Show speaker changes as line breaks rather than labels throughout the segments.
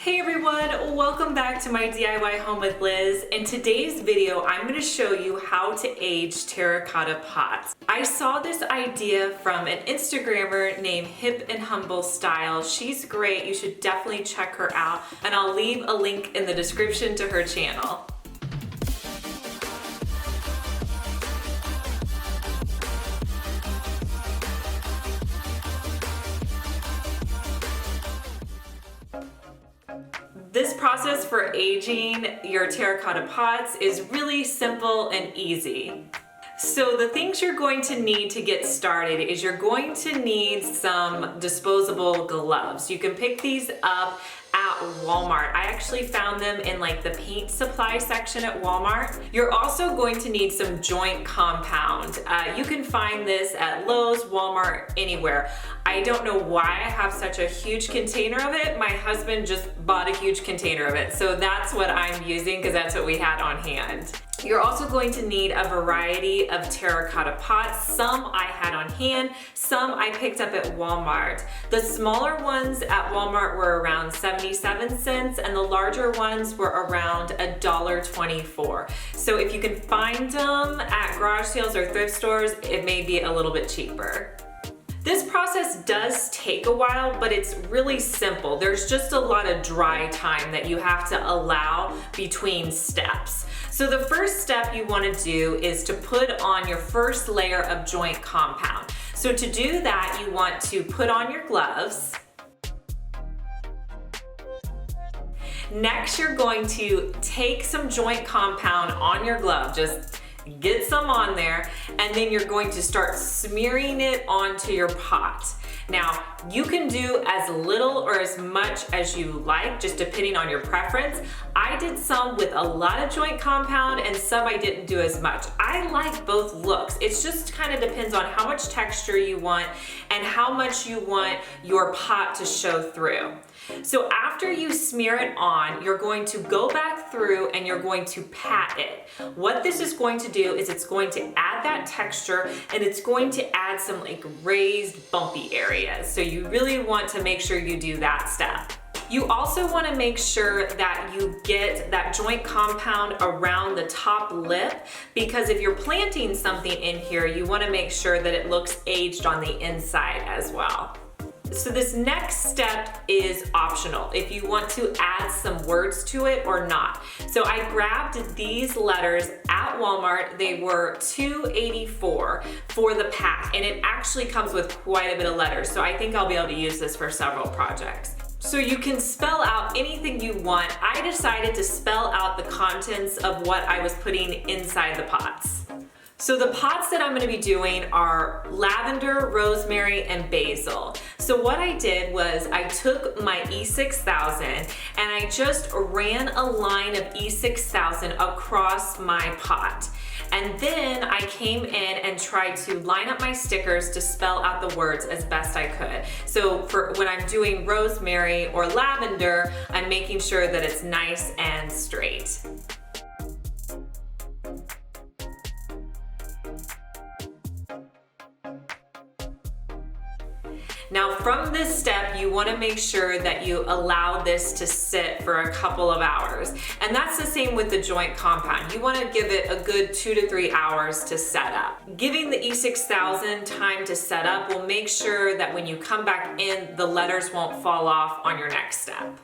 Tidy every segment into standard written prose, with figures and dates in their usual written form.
Hey everyone, welcome back to my DIY Home with Liz. In today's video, I'm going to show you how to age terracotta pots. I saw this idea from an Instagrammer named Hip and Humble Style. She's great, you should definitely check her out, and I'll leave a link in the description to her channel. This process for aging your terracotta pots is really simple and easy. So the things you're going to need to get started is you're going to need some disposable gloves. You can pick these up at Walmart. I actually found them in like the paint supply section at Walmart. You're also going to need some joint compound. You can find this at Lowe's, Walmart, anywhere. I don't know why I have such a huge container of it. My husband just bought a huge container of it. So that's what I'm using because that's what we had on hand. You're also going to need a variety of terracotta pots. Some I had on hand, some I picked up at Walmart. The smaller ones at Walmart were around 77 cents and the larger ones were around $1.24. So if you can find them at garage sales or thrift stores, it may be a little bit cheaper. This process does take a while, but it's really simple. There's just a lot of dry time that you have to allow between steps. So the first step you want to do is to put on your first layer of joint compound. So to do that, you want to put on your gloves. Next, you're going to take some joint compound on your glove, just get some on there, and then you're going to start smearing it onto your pot. Now, you can do as little or as much as you like, just depending on your preference. I did some with a lot of joint compound and some I didn't do as much. I like both looks. It just kind of depends on how much texture you want and how much you want your pot to show through. So after you smear it on, you're going to go back through and you're going to pat it. What this is going to do is it's going to add that texture and it's going to add some like raised bumpy areas. So you really want to make sure you do that step. You also want to make sure that you get that joint compound around the top lip, because if you're planting something in here, you want to make sure that it looks aged on the inside as well. So this next step is optional if you want to add some words to it or not. So I grabbed these letters at Walmart. They were $2.84 for the pack, and it actually comes with quite a bit of letters. So I think I'll be able to use this for several projects. So you can spell out anything you want. I decided to spell out the contents of what I was putting inside the pots. So the pots that I'm going to be doing are lavender, rosemary, and basil. So what I did was I took my E6000 and I just ran a line of E6000 across my pot. And then I came in and tried to line up my stickers to spell out the words as best I could. So for when I'm doing rosemary or lavender, I'm making sure that it's nice and straight. Now from this step, you want to make sure that you allow this to sit for a couple of hours. And that's the same with the joint compound. You want to give it a good 2 to 3 hours to set up. Giving the E6000 time to set up will make sure that when you come back in, the letters won't fall off on your next step.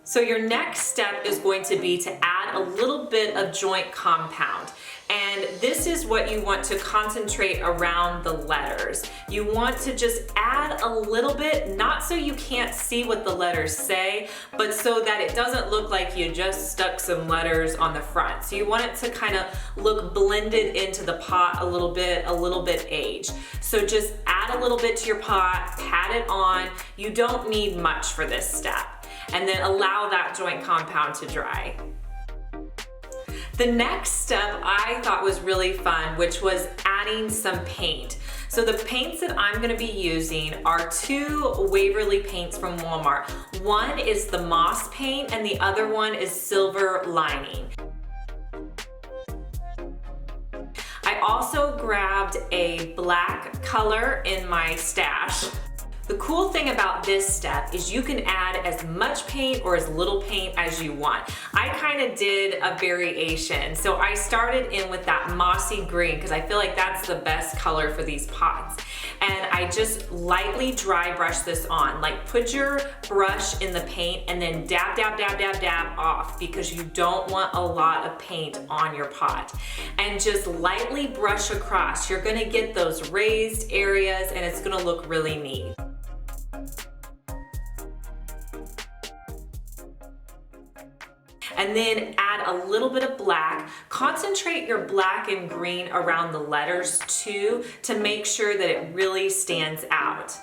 So your next step is going to be to add a little bit of joint compound. And this is what you want to concentrate around the letters. You want to just add a little bit, not so you can't see what the letters say, but so that it doesn't look like you just stuck some letters on the front. So you want it to kind of look blended into the pot a little bit aged. So just add a little bit to your pot, pat it on. You don't need much for this step. And then allow that joint compound to dry. The next step I thought was really fun, which was adding some paint. So the paints that I'm going to be using are 2 Waverly paints from Walmart. One is the moss paint and the other one is silver lining. I also grabbed a black color in my stash. The cool thing about this step is you can add as much paint or as little paint as you want. I kind of did a variation. So I started in with that mossy green because I feel like that's the best color for these pots. And I just lightly dry brush this on. Like put your brush in the paint and then dab, dab, dab, dab, dab off because you don't want a lot of paint on your pot. And just lightly brush across. You're gonna get those raised areas and it's gonna look really neat. And then add a little bit of black. Concentrate your black and green around the letters too to make sure that it really stands out.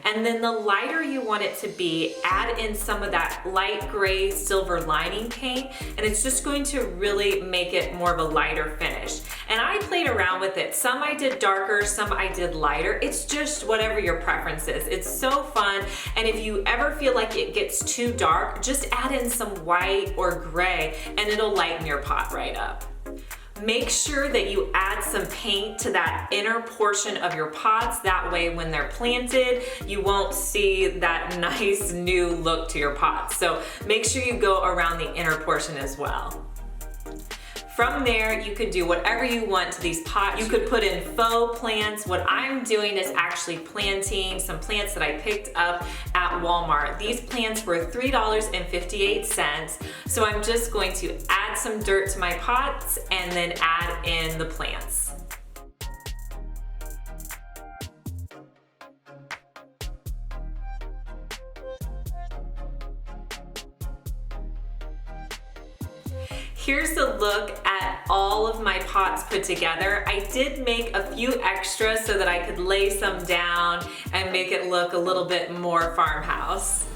And then the lighter you want it to be, add in some of that light gray silver lining paint, and it's just going to really make it more of a lighter finish. And I played around with it. Some I did darker, some I did lighter. It's just whatever your preference is. It's so fun, and if you ever feel like it gets too dark, just add in some white or gray, and it'll lighten your pot right up. Make sure that you add some paint to that inner portion of your pots. That way when they're planted, you won't see that nice new look to your pots. So make sure you go around the inner portion as well. From there, you could do whatever you want to these pots. You could put in faux plants. What I'm doing is actually planting some plants that I picked up at Walmart. These plants were $3.58. So I'm just going to add some dirt to my pots and then add in the plants. Here's a look at all of my pots put together. I did make a few extras so that I could lay some down and make it look a little bit more farmhouse.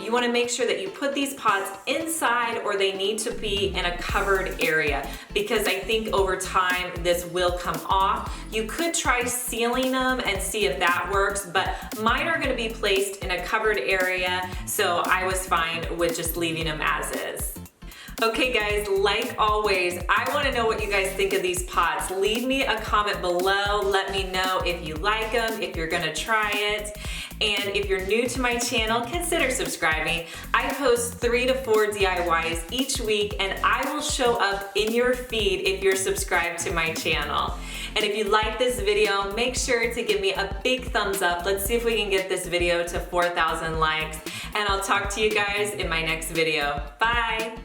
You want to make sure that you put these pots inside or they need to be in a covered area because I think over time this will come off. You could try sealing them and see if that works, but mine are going to be placed in a covered area, so I was fine with just leaving them as is. Okay guys, like always, I want to know what you guys think of these pots. Leave me a comment below. Let me know if you like them, if you're gonna try it. And if you're new to my channel, consider subscribing. I post 3 to 4 DIYs each week and I will show up in your feed if you're subscribed to my channel. And if you like this video, make sure to give me a big thumbs up. Let's see if we can get this video to 4,000 likes. And I'll talk to you guys in my next video. Bye!